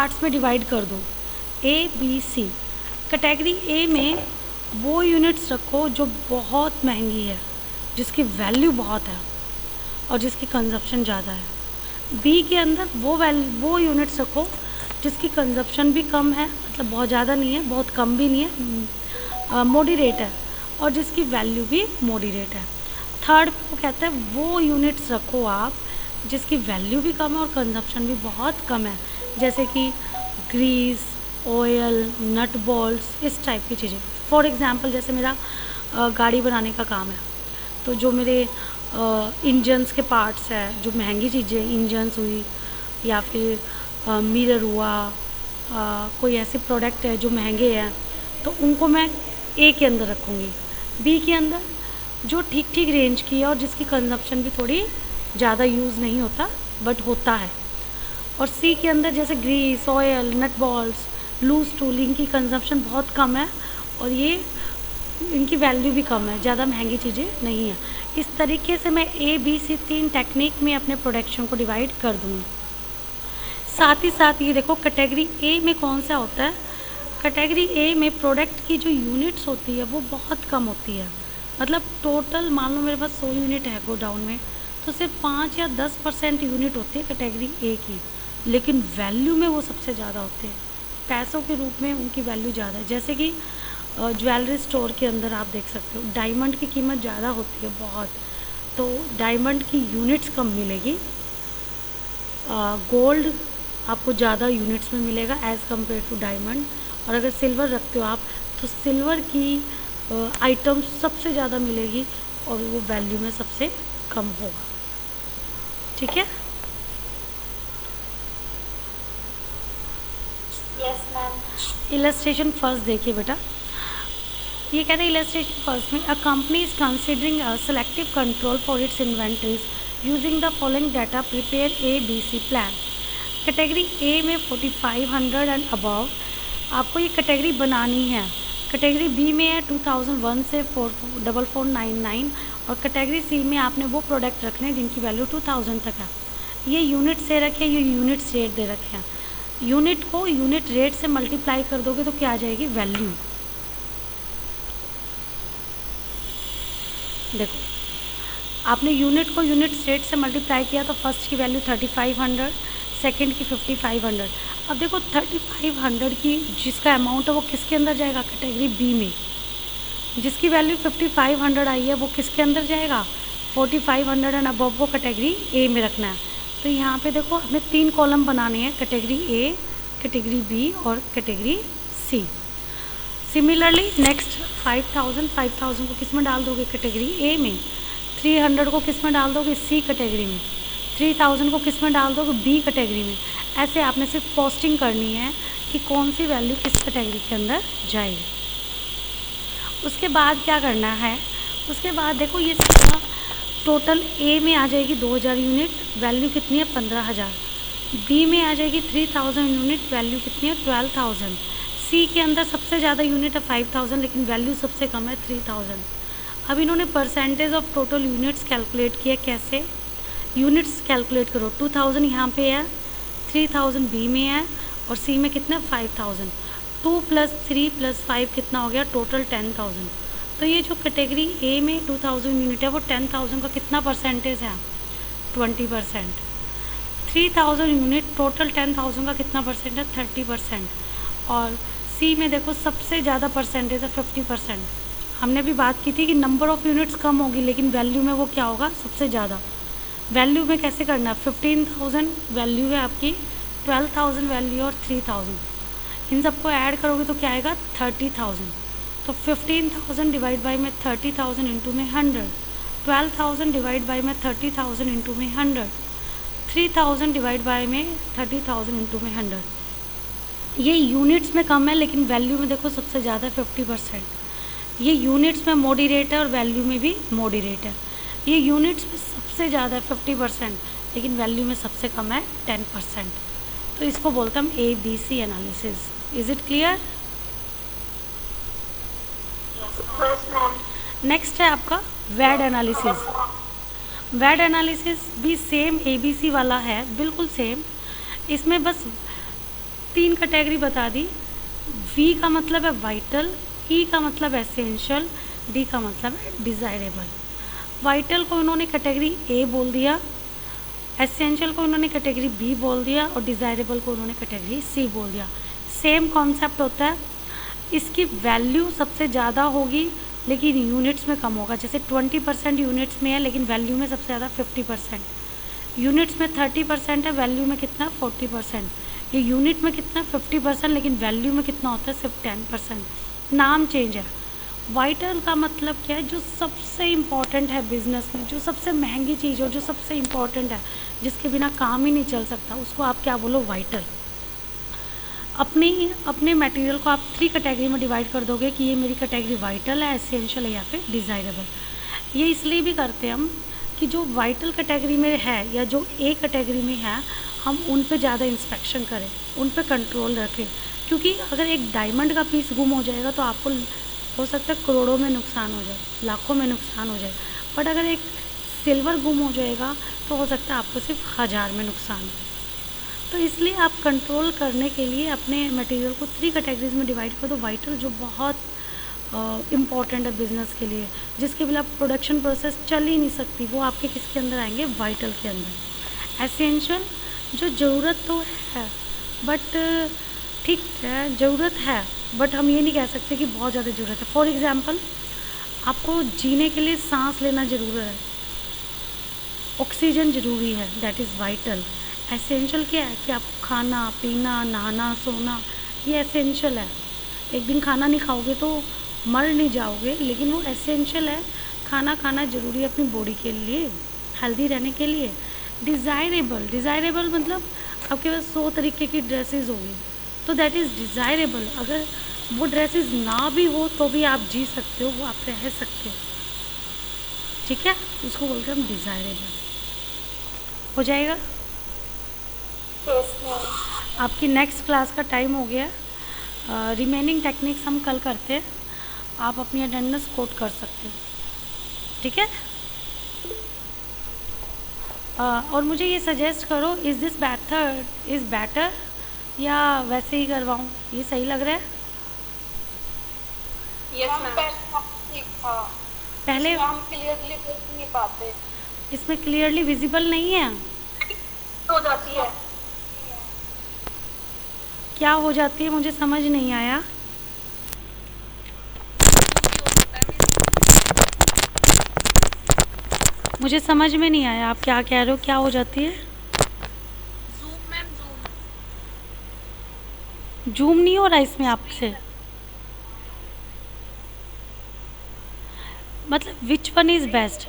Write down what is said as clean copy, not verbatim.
Parts में divide कर दो, ए बी सी। कैटेगरी ए में वो यूनिट्स रखो जो बहुत महंगी है, जिसकी वैल्यू बहुत है और जिसकी कंजप्शन ज़्यादा है। बी के अंदर वो यूनिट्स रखो जिसकी कंजप्शन भी कम है, मतलब बहुत ज़्यादा नहीं है, बहुत कम भी नहीं है, मॉडरेट है, और जिसकी वैल्यू भी मॉडरेट है। थर्ड को कहते हैं वो यूनिट्स रखो आप जिसकी वैल्यू भी कम है और कंजप्शन भी बहुत कम है, जैसे कि ग्रीस, ऑयल, नट बॉल्स, इस टाइप की चीज़ें। फॉर एग्ज़ाम्पल जैसे मेरा गाड़ी बनाने का काम है, तो जो मेरे इंजन्स के पार्ट्स हैं, जो महंगी चीज़ें, इंजन्स हुई या फिर मिरर हुआ, कोई ऐसे प्रोडक्ट है जो महंगे हैं, तो उनको मैं ए के अंदर रखूँगी। बी के अंदर जो ठीक ठीक रेंज की है और जिसकी कंजप्शन भी थोड़ी ज़्यादा यूज़ नहीं होता बट होता है। और सी के अंदर जैसे ग्रीस, ऑयल, नट बॉल्स, लूज टूल, इनकी कंजप्शन बहुत कम है और ये इनकी वैल्यू भी कम है, ज़्यादा महंगी चीज़ें नहीं है। इस तरीके से मैं ए बी सी 3 टेक्निक में अपने प्रोडक्शन को डिवाइड कर दूँगी। साथ ही साथ ये देखो कैटेगरी ए में कौन सा होता है, कैटेगरी ए में प्रोडक्ट की जो यूनिट्स होती है वो बहुत कम होती है। मतलब टोटल मान लो मेरे पास 100 यूनिट है गोडाउन में, तो सिर्फ 5 या 10% यूनिट होती है कैटेगरी ए की, लेकिन वैल्यू में वो सबसे ज़्यादा होते हैं, पैसों के रूप में उनकी वैल्यू ज़्यादा है। जैसे कि ज्वेलरी स्टोर के अंदर आप देख सकते हो डायमंड की कीमत ज़्यादा होती है बहुत, तो डायमंड की यूनिट्स कम मिलेगी, गोल्ड आपको ज़्यादा यूनिट्स में मिलेगा एज़ कम्पेयर टू डायमंड। और अगर सिल्वर रखते हो आप तो सिल्वर की आइटम सबसे ज़्यादा मिलेगी और वो वैल्यू में सबसे कम होगा। ठीक है? Yes ma'am. इलस्ट्रेशन फर्स्ट देखिए बेटा, ये कहते हैं इलस्ट्रेशन फर्स्ट में a company is considering a selective control for its inventories using the following data, prepare A B C plan. Category A में 4500 एंड अबव आपको ये कैटेगरी बनानी है। कैटेगरी बी में है 2001 से 4499 और कैटेगरी सी में आपने वो प्रोडक्ट रखने हैं जिनकी वैल्यू 2000 तक है। ये यूनिट से रखे, ये यूनिट रेट दे रखे हैं। यूनिट को यूनिट रेट से मल्टीप्लाई कर दोगे तो क्या आ जाएगी वैल्यू। देखो आपने यूनिट को यूनिट रेट से मल्टीप्लाई किया तो फर्स्ट की वैल्यू 3500, सेकंड की 5500। अब देखो 3500 की जिसका अमाउंट है वो किसके अंदर जाएगा, कैटेगरी बी में। जिसकी वैल्यू 5500 आई है वो किसके अंदर जाएगा, 4500 एंड अबव को कैटेगरी ए में रखना है। तो यहाँ पे देखो हमें 3 कॉलम बनाने हैं, कैटेगरी ए, कैटेगरी बी और कैटेगरी सी। सिमिलरली नेक्स्ट 5000 को किस में डाल दोगे, कैटेगरी ए में। 300 को किस में डाल दोगे, सी कैटेगरी में। 3000 को किस में डाल दोगे, बी कैटेगरी में। ऐसे आपने सिर्फ पोस्टिंग करनी है कि कौन सी वैल्यू किस कैटेगरी के अंदर जाएगी। उसके बाद क्या करना है, उसके बाद देखो ये सारा टोटल ए में आ जाएगी 2000 यूनिट, वैल्यू कितनी है 15000। बी में आ जाएगी 3000 यूनिट, वैल्यू कितनी है 12000। सी के अंदर सबसे ज़्यादा यूनिट है 5000 लेकिन वैल्यू सबसे कम है 3000। अब इन्होंने percentage of total units calculate किया। कैसे यूनिट्स कैलकुलेट करो, 2000 यहाँ पे है, 3000 बी में है और सी में कितना 5000। 2 + 3 + 5 कितना हो गया, टोटल 10000। तो ये जो कैटेगरी ए में 2000 यूनिट है वो 10000 का कितना परसेंटेज है, 20%। 3000 यूनिट टोटल 10000 का कितना परसेंट है, 30%। और सी में देखो सबसे ज़्यादा परसेंटेज है 50%। हमने भी बात की थी कि नंबर ऑफ़ यूनिट्स कम होगी लेकिन वैल्यू में वो क्या होगा, सबसे ज़्यादा। वैल्यू में कैसे करना है, 15000 वैल्यू है आपकी, 12000 वैल्यू और 3000, इन सबको ऐड करोगे तो क्या आएगा 30000। तो 15000 डिवाइड बाई में 30000 इंटू में 100, 12000 डिवाइड बाई में 30000 इंटू में 100, 3000 डिवाइड बाई में 30000 इंटू में 100। ये यूनिट्स में कम है लेकिन वैल्यू में देखो सबसे ज़्यादा 50%। ये यूनिट्स में मॉडरेट है और वैल्यू में भी मॉडरेट है। ये यूनिट्स में सबसे ज़्यादा है 50% लेकिन वैल्यू में सबसे कम है 10%। तो इसको बोलते हैं हम ABC analysis. Is it clear? Next है आपका वैड एनालिसिस। वैड एनालिसिस भी सेम ABC वाला है, बिल्कुल सेम। इसमें बस 3 कैटेगरी बता दी। वी का मतलब है वाइटल, ई का मतलब एसेंशियल, डी का मतलब है डिज़ायरेबल। वाइटल को उन्होंने कैटेगरी ए बोल दिया, एसेंशियल को उन्होंने कैटेगरी बी बोल दिया और डिज़ायरेबल को उन्होंने कैटेगरी सी बोल दिया। सेम कॉन्सेप्ट होता है, इसकी वैल्यू सबसे ज़्यादा होगी लेकिन यूनिट्स में कम होगा। जैसे 20% यूनिट्स में है लेकिन वैल्यू में सबसे ज़्यादा 50%, यूनिट्स में 30% है, वैल्यू में कितना 40%। ये यूनिट में कितना 50% लेकिन वैल्यू में कितना होता है सिर्फ 10%। नाम चेंज है। वाइटल का मतलब क्या है, जो सबसे इम्पॉर्टेंट है बिजनेस में, जो सबसे महंगी चीज़ हो, जो सबसे इम्पॉर्टेंट है, जिसके बिना काम ही नहीं चल सकता, उसको आप क्या बोलो, वाइटल। अपने मटेरियल को आप 3 कैटेगरी में डिवाइड कर दोगे कि ये मेरी कैटेगरी वाइटल है, एसेंशियल है या फिर डिज़ायरेबल। ये इसलिए भी करते हैं हम कि जो वाइटल कैटेगरी में है या जो ए कैटेगरी में है, हम उन पे ज़्यादा इंस्पेक्शन करें, उन पे कंट्रोल रखें। क्योंकि अगर एक डायमंड का पीस गुम हो जाएगा तो आपको हो सकता है करोड़ों में नुकसान हो जाए, लाखों में नुकसान हो जाए। बट अगर एक सिल्वर गुम हो जाएगा तो हो सकता है आपको सिर्फ 1000 में नुकसान हो। तो इसलिए आप कंट्रोल करने के लिए अपने मटेरियल को 3 कैटेगरीज में डिवाइड कर दो। वाइटल जो बहुत इम्पॉर्टेंट है बिज़नेस के लिए, जिसके बिना प्रोडक्शन प्रोसेस चल ही नहीं सकती, वो आपके किसके अंदर आएंगे, वाइटल के अंदर। एसेंशियल जो ज़रूरत तो है बट ठीक है, ज़रूरत है बट हम ये नहीं कह सकते कि बहुत ज़्यादा ज़रूरत है। फॉर एग्ज़ाम्पल, आपको जीने के लिए सांस लेना ज़रूरी है, ऑक्सीजन ज़रूरी है, दैट इज़ वाइटल। एसेंशियल क्या है कि आपको खाना पीना नहाना सोना, ये एसेंशियल है। एक दिन खाना नहीं खाओगे तो मर नहीं जाओगे, लेकिन वो एसेंशियल है। खाना खाना ज़रूरी है अपनी बॉडी के लिए, हेल्दी रहने के लिए। डिज़ायरेबल मतलब आपके पास 100 तरीके की ड्रेसेस होगी तो दैट इज़ डिज़ायरेबल। अगर वो ड्रेसेस ना भी हो तो भी आप जी सकते हो, वो आप रह सकते हो, ठीक है, उसको बोलते हैं हम डिज़ायरेबल। हो जाएगा। Yes, ma'am. आपकी नेक्स्ट क्लास का टाइम हो गया। रिमेनिंग टेक्निक्स हम कल करते हैं, आप अपनी अटेंडेंस कोट कर सकते हो, ठीक है। और मुझे ये सजेस्ट करो, is this method is better या वैसे ही करवाऊँ, ये सही लग रहा है। Yes, ma'am. ठीक था। पहले इसमें हम क्लियरली देख नहीं पाते, इसमें क्लियरली विजिबल नहीं है। हो जाती है। क्या हो जाती है, मुझे समझ नहीं आया। मुझे समझ में नहीं आया आप क्या कह रहे हो, क्या हो जाती है। जूम नहीं हो रहा इसमें आपसे, मतलब विच वन इज़ बेस्ट।